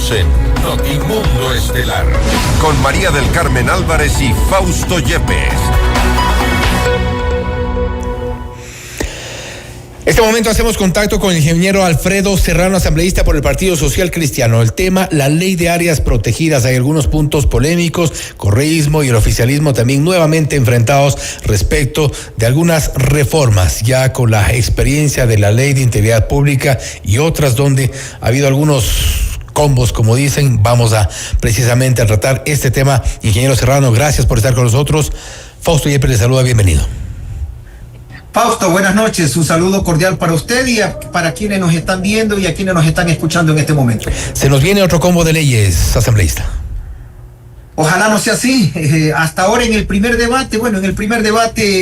Estamos en Notimundo Estelar con María del Carmen Álvarez y Fausto Yepes. Este momento hacemos contacto con el ingeniero Alfredo Serrano, asambleísta por el Partido Social Cristiano. El tema, la ley de áreas protegidas. Hay algunos puntos polémicos, correísmo y el oficialismo también nuevamente enfrentados respecto de algunas reformas, ya con la experiencia de la ley de integridad pública y otras donde ha habido algunos combos, como dicen. Vamos a precisamente a tratar este tema. Ingeniero Serrano, gracias por estar con nosotros. Fausto Yepes le saluda, bienvenido. Fausto, buenas noches. Un saludo cordial para usted y para quienes nos están viendo y a quienes nos están escuchando en este momento. Se nos viene otro combo de leyes, asambleísta. Ojalá no sea así. Hasta ahora en el primer debate,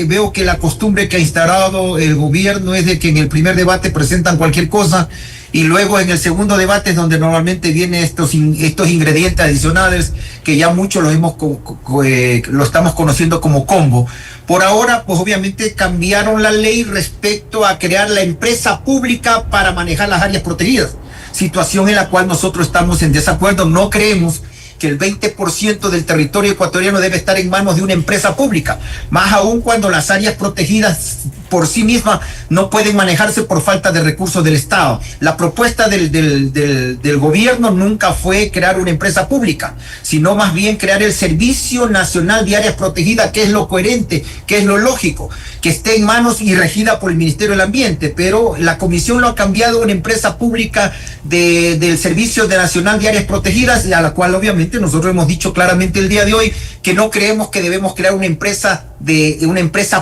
veo que la costumbre que ha instaurado el gobierno es de que en el primer debate presentan cualquier cosa y luego en el segundo debate es donde normalmente vienen estos ingredientes adicionales que ya muchos lo estamos conociendo como combo. Por ahora, pues obviamente cambiaron la ley respecto a crear la empresa pública para manejar las áreas protegidas, situación en la cual nosotros estamos en desacuerdo. No creemos que el 20% del territorio ecuatoriano debe estar en manos de una empresa pública, más aún cuando las áreas protegidas por sí mismas no pueden manejarse por falta de recursos del Estado. La propuesta del gobierno nunca fue crear una empresa pública, sino más bien crear el Servicio Nacional de Áreas Protegidas, que es lo coherente, que es lo lógico, que esté en manos y regida por el Ministerio del Ambiente, pero la Comisión lo ha cambiado a una empresa pública del Servicio Nacional de Áreas Protegidas, a la cual obviamente nosotros hemos dicho claramente el día de hoy que no creemos que debemos crear una empresa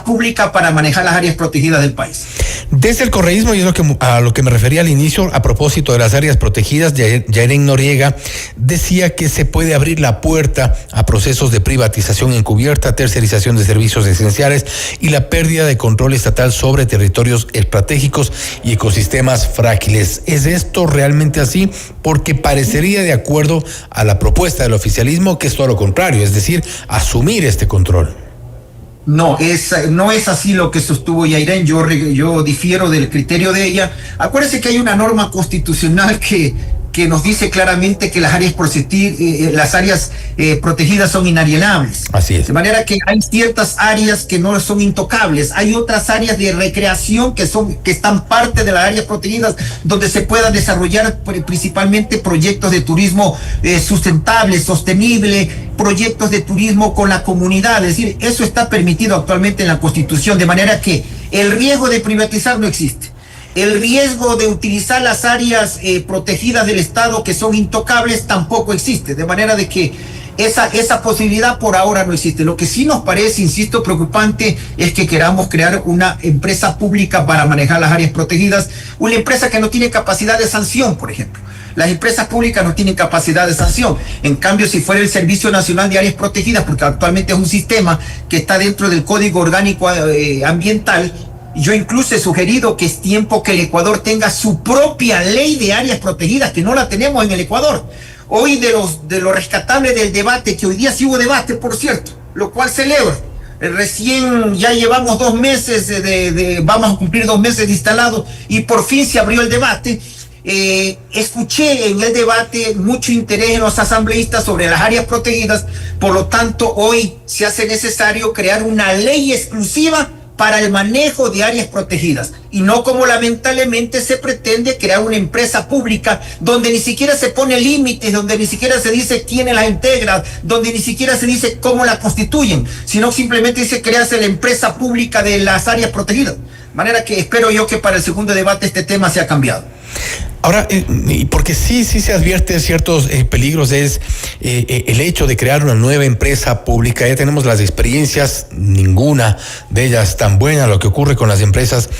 pública para manejar las áreas protegidas del país. Desde el correísmo, y es a lo que me refería al inicio, a propósito de las áreas protegidas, Yairen Noriega decía que se puede abrir la puerta a procesos de privatización encubierta, tercerización de servicios esenciales y la pérdida de control estatal sobre territorios estratégicos y ecosistemas frágiles. ¿Es esto realmente así? Porque parecería, de acuerdo a la propuesta del oficialismo, que es todo lo contrario, es decir, asumir este control. No es así lo que sostuvo Yairen. Yo difiero del criterio de ella. Acuérdense que hay una norma constitucional que nos dice claramente que las áreas protegidas son inalienables. Así es. De manera que hay ciertas áreas que no son intocables. Hay otras áreas de recreación que están parte de las áreas protegidas, donde se puedan desarrollar principalmente proyectos de turismo sustentable, sostenible, proyectos de turismo con la comunidad. Es decir, eso está permitido actualmente en la Constitución, de manera que el riesgo de privatizar no existe. El riesgo de utilizar las áreas protegidas del Estado que son intocables tampoco existe, de manera de que esa posibilidad por ahora no existe. Lo que sí nos parece, insisto, preocupante es que queramos crear una empresa pública para manejar las áreas protegidas, una empresa que no tiene capacidad de sanción, por ejemplo. Las empresas públicas no tienen capacidad de sanción. En cambio, si fuera el Servicio Nacional de Áreas Protegidas, porque actualmente es un sistema que está dentro del Código Orgánico Ambiental, yo incluso he sugerido que es tiempo que el Ecuador tenga su propia ley de áreas protegidas, que no la tenemos en el Ecuador. Hoy de lo rescatable del debate, que hoy día sí hubo debate, por cierto, lo cual celebro. Recién ya llevamos 2 meses, vamos a cumplir 2 meses de instalado y por fin se abrió el debate. Escuché en el debate mucho interés en los asambleístas sobre las áreas protegidas, por lo tanto hoy se hace necesario crear una ley exclusiva para el manejo de áreas protegidas y no como lamentablemente se pretende crear una empresa pública donde ni siquiera se pone límites, donde ni siquiera se dice quiénes la integran, donde ni siquiera se dice cómo la constituyen, sino simplemente dice crearse la empresa pública de las áreas protegidas. De manera que espero yo que para el segundo debate este tema sea cambiado. Ahora, porque sí se advierte ciertos peligros, es el hecho de crear una nueva empresa pública. Ya tenemos las experiencias, ninguna de ellas tan buena, lo que ocurre con las empresas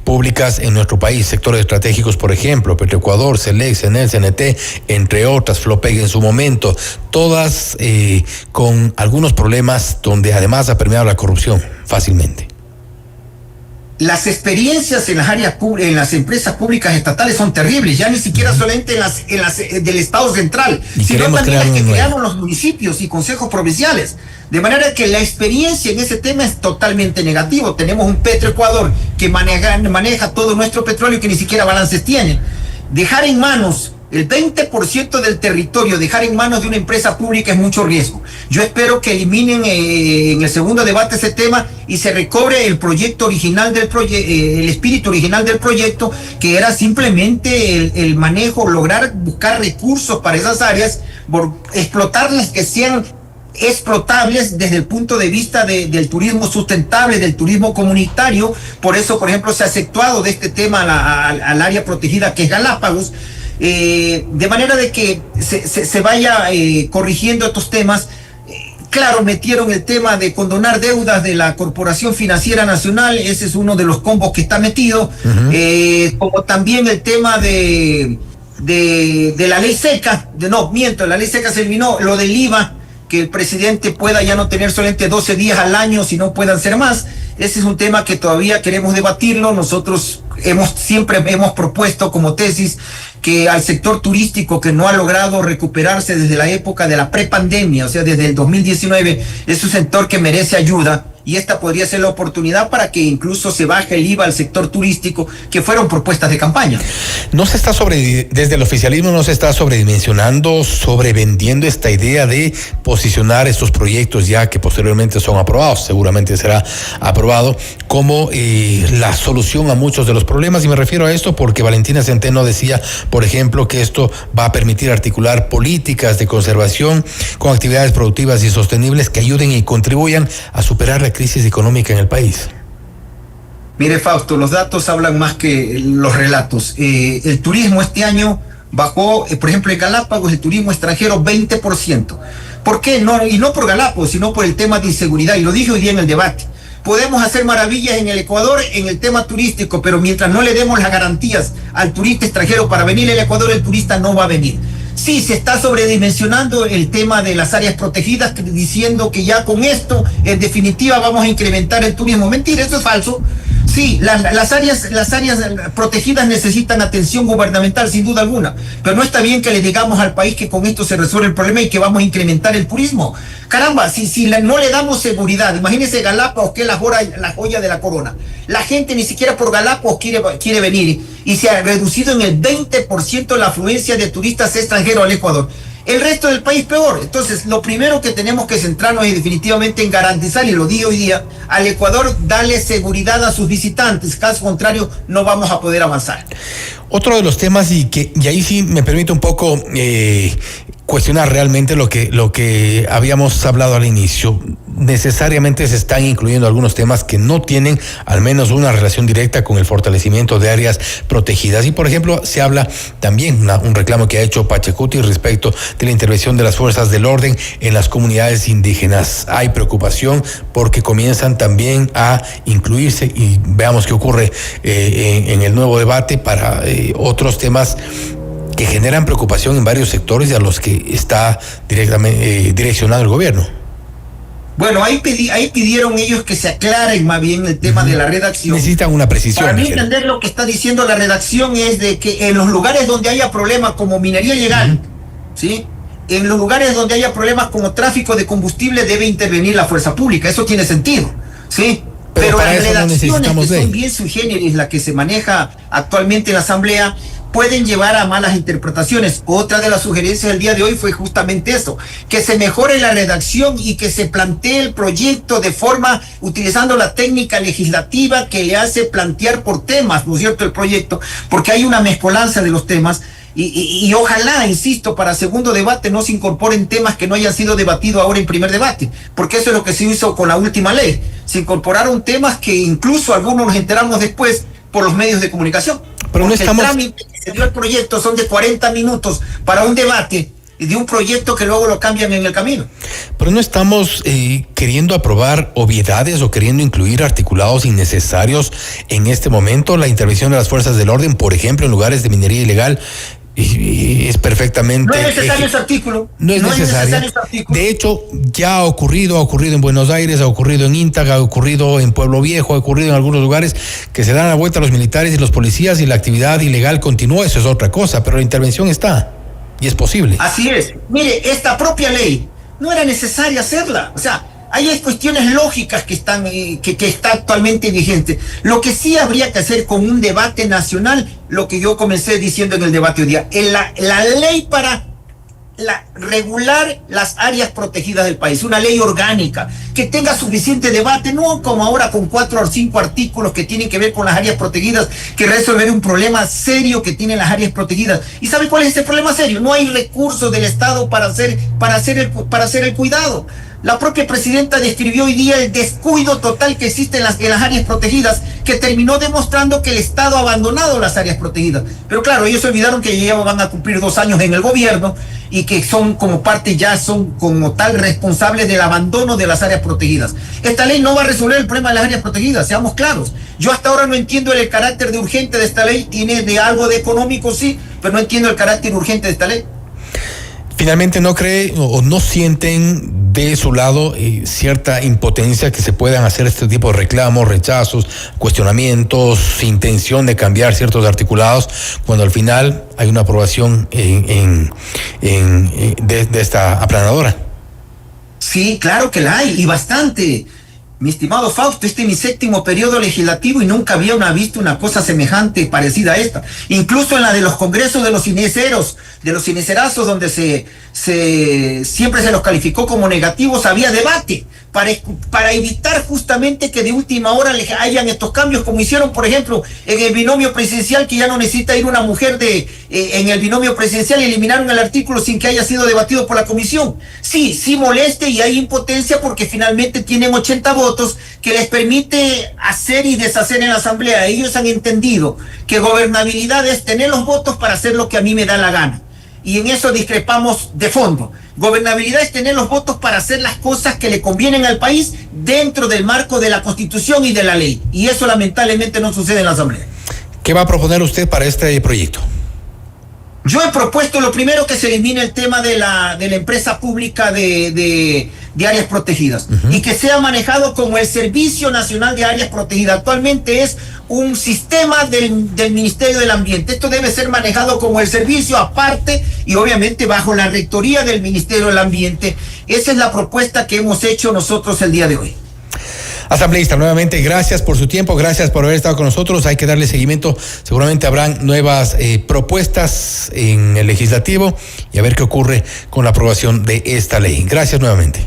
públicas en nuestro país, sectores estratégicos, por ejemplo, Petroecuador, Selex, Enel, CNT, entre otras, Flopeg en su momento, todas con algunos problemas donde además ha permeado la corrupción fácilmente. Las experiencias en las áreas en las empresas públicas estatales son terribles, ya ni siquiera solamente en las del Estado central, sino también las que crearon los municipios y consejos provinciales. De manera que la experiencia en ese tema es totalmente negativo. Tenemos un Petroecuador que maneja todo nuestro petróleo y que ni siquiera balances tiene. Dejar en manos El 20% del territorio dejar en manos de una empresa pública es mucho riesgo. Yo espero que eliminen en el segundo debate ese tema y se recobre el proyecto original del el espíritu original del proyecto, que era simplemente el manejo, lograr buscar recursos para esas áreas, explotarlas, que sean explotables desde el punto de vista del turismo sustentable, del turismo comunitario. Por eso, por ejemplo, se ha exceptuado de este tema al área protegida que es Galápagos, de manera de que se vaya corrigiendo estos temas. Claro, metieron el tema de condonar deudas de la Corporación Financiera Nacional, ese es uno de los combos que está metido, como también el tema de la ley seca, la ley seca se eliminó, lo del IVA, que el presidente pueda ya no tener solamente 12 días al año, sino puedan ser más. Ese es un tema que todavía queremos debatirlo. Nosotros siempre hemos propuesto como tesis que al sector turístico, que no ha logrado recuperarse desde la época de la prepandemia, o sea, desde el 2019, es un sector que merece ayuda, y esta podría ser la oportunidad para que incluso se baje el IVA al sector turístico, que fueron propuestas de campaña. Desde el oficialismo no se está sobredimensionando, sobrevendiendo esta idea de posicionar estos proyectos ya que posteriormente son aprobados, seguramente será aprobado, como la solución a muchos de los problemas. Y me refiero a esto porque Valentina Centeno decía, por ejemplo, que esto va a permitir articular políticas de conservación con actividades productivas y sostenibles que ayuden y contribuyan a superar la crisis económica en el país. Mire, Fausto, los datos hablan más que los relatos. El turismo este año bajó, por ejemplo, en Galápagos, el turismo extranjero 20%. ¿Por qué? Y no por Galápagos, sino por el tema de inseguridad, y lo dije hoy día en el debate. Podemos hacer maravillas en el Ecuador en el tema turístico, pero mientras no le demos las garantías al turista extranjero para venir al Ecuador, el turista no va a venir. Sí, se está sobredimensionando el tema de las áreas protegidas, diciendo que ya con esto, en definitiva, vamos a incrementar el turismo. Mentira, eso es falso. Sí, las áreas protegidas necesitan atención gubernamental, sin duda alguna, pero no está bien que le digamos al país que con esto se resuelve el problema y que vamos a incrementar el turismo. Caramba, si no le damos seguridad, imagínense Galápagos, que es la joya de la corona. La gente ni siquiera por Galápagos quiere venir, y se ha reducido en el 20% la afluencia de turistas extranjeros al Ecuador. El resto del país peor. Entonces, lo primero que tenemos que centrarnos es definitivamente en garantizar, y lo digo hoy día, al Ecuador darle seguridad a sus visitantes. Caso contrario, no vamos a poder avanzar. Otro de los temas, y ahí sí me permite un poco cuestionar realmente lo que habíamos hablado al inicio. Necesariamente se están incluyendo algunos temas que no tienen al menos una relación directa con el fortalecimiento de áreas protegidas. Y por ejemplo, se habla también un reclamo que ha hecho Pachacuti respecto de la intervención de las fuerzas del orden en las comunidades indígenas. Hay preocupación porque comienzan también a incluirse, y veamos qué ocurre en el nuevo debate, para otros temas que generan preocupación en varios sectores y a los que está directamente direccionado el gobierno. Bueno, ahí pidieron ellos que se aclaren más bien el tema de la redacción. Necesitan una precisión. Para mí entender lo que está diciendo la redacción es de que en los lugares donde haya problemas como minería ilegal, ¿sí? En los lugares donde haya problemas como tráfico de combustible debe intervenir la fuerza pública. Eso tiene sentido, ¿sí? Pero las redacciones que son bien sui generis, la que se maneja actualmente en la Asamblea, pueden llevar a malas interpretaciones. Otra de las sugerencias del día de hoy fue justamente eso, que se mejore la redacción y que se plantee el proyecto de forma, utilizando la técnica legislativa que le hace plantear por temas, ¿no es cierto?, el proyecto, porque hay una mezcolanza de los temas. Y ojalá, insisto, para segundo debate no se incorporen temas que no hayan sido debatidos ahora en primer debate, porque eso es lo que se hizo con la última ley. Se incorporaron temas que incluso algunos nos enteramos después por los medios de comunicación. Pero no estamos... El trámite que se dio al proyecto son de 40 minutos para un debate de un proyecto que luego lo cambian en el camino. Pero no estamos queriendo aprobar obviedades o queriendo incluir articulados innecesarios en este momento. La intervención de las fuerzas del orden, por ejemplo, en lugares de minería ilegal, es perfectamente... No es necesario ese artículo. No es necesario ese artículo. De hecho, ya ha ocurrido en Buenos Aires, ha ocurrido en Íntaga, ha ocurrido en Pueblo Viejo, ha ocurrido en algunos lugares que se dan la vuelta a los militares y los policías y la actividad ilegal continúa. Eso es otra cosa, pero la intervención está y es posible. Así es. Mire, esta propia ley no era necesaria hacerla. O sea, Hay cuestiones lógicas que están que está actualmente vigente. Lo que sí habría que hacer con un debate nacional, lo que yo comencé diciendo en el debate hoy día, la ley para regular las áreas protegidas del país, una ley orgánica que tenga suficiente debate, no como ahora con 4 o 5 artículos que tienen que ver con las áreas protegidas, que resolver un problema serio que tienen las áreas protegidas. ¿Y sabe cuál es ese problema serio? No hay recursos del Estado para hacer el cuidado. La propia presidenta describió hoy día el descuido total que existe en las áreas protegidas, que terminó demostrando que el Estado ha abandonado las áreas protegidas. Pero claro, ellos se olvidaron que ya van a cumplir 2 años en el gobierno y que son como parte, ya son como tal responsables del abandono de las áreas protegidas. Esta ley no va a resolver el problema de las áreas protegidas, seamos claros. Yo hasta ahora no entiendo el carácter de urgente de esta ley. Tiene de algo de económico, sí, pero no entiendo el carácter urgente de esta ley. Finalmente, ¿no cree o no sienten de su lado cierta impotencia que se puedan hacer este tipo de reclamos, rechazos, cuestionamientos, intención de cambiar ciertos articulados, cuando al final hay una aprobación de esta aplanadora? Sí, claro que la hay, y bastante. Mi estimado Fausto, este es mi 7º periodo legislativo y nunca había visto una cosa semejante, parecida a esta. Incluso en la de los congresos de los cineceros, de los cinecerazos, donde siempre se los calificó como negativos, había debate para evitar justamente que de última hora hayan estos cambios, como hicieron, por ejemplo, en el binomio presidencial, que ya no necesita ir una mujer en el binomio presidencial, y eliminaron el artículo sin que haya sido debatido por la comisión. Sí moleste y hay impotencia porque finalmente tienen 80 votos que les permite hacer y deshacer en la asamblea. Ellos han entendido que gobernabilidad es tener los votos para hacer lo que a mí me da la gana. Y en eso discrepamos de fondo. Gobernabilidad es tener los votos para hacer las cosas que le convienen al país dentro del marco de la Constitución y de la ley. Y eso lamentablemente no sucede en la Asamblea. ¿Qué va a proponer usted para este proyecto? Yo he propuesto lo primero, que se elimine el tema de la empresa pública de áreas protegidas, y que sea manejado como el Servicio Nacional de Áreas Protegidas. Actualmente es un sistema del Ministerio del Ambiente. Esto debe ser manejado como el servicio aparte y obviamente bajo la rectoría del Ministerio del Ambiente. Esa es la propuesta que hemos hecho nosotros el día de hoy. Asambleísta, nuevamente gracias por su tiempo, gracias por haber estado con nosotros. Hay que darle seguimiento, seguramente habrán nuevas propuestas en el legislativo y a ver qué ocurre con la aprobación de esta ley. Gracias nuevamente.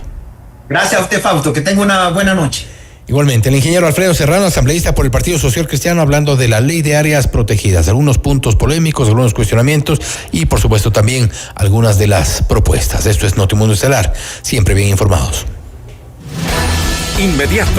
Gracias a usted, Fausto, que tenga una buena noche. Igualmente, el ingeniero Alfredo Serrano, asambleísta por el Partido Social Cristiano, hablando de la ley de áreas protegidas, algunos puntos polémicos, algunos cuestionamientos y por supuesto también algunas de las propuestas. Esto es Notimundo Estelar, siempre bien informados. Inmediato.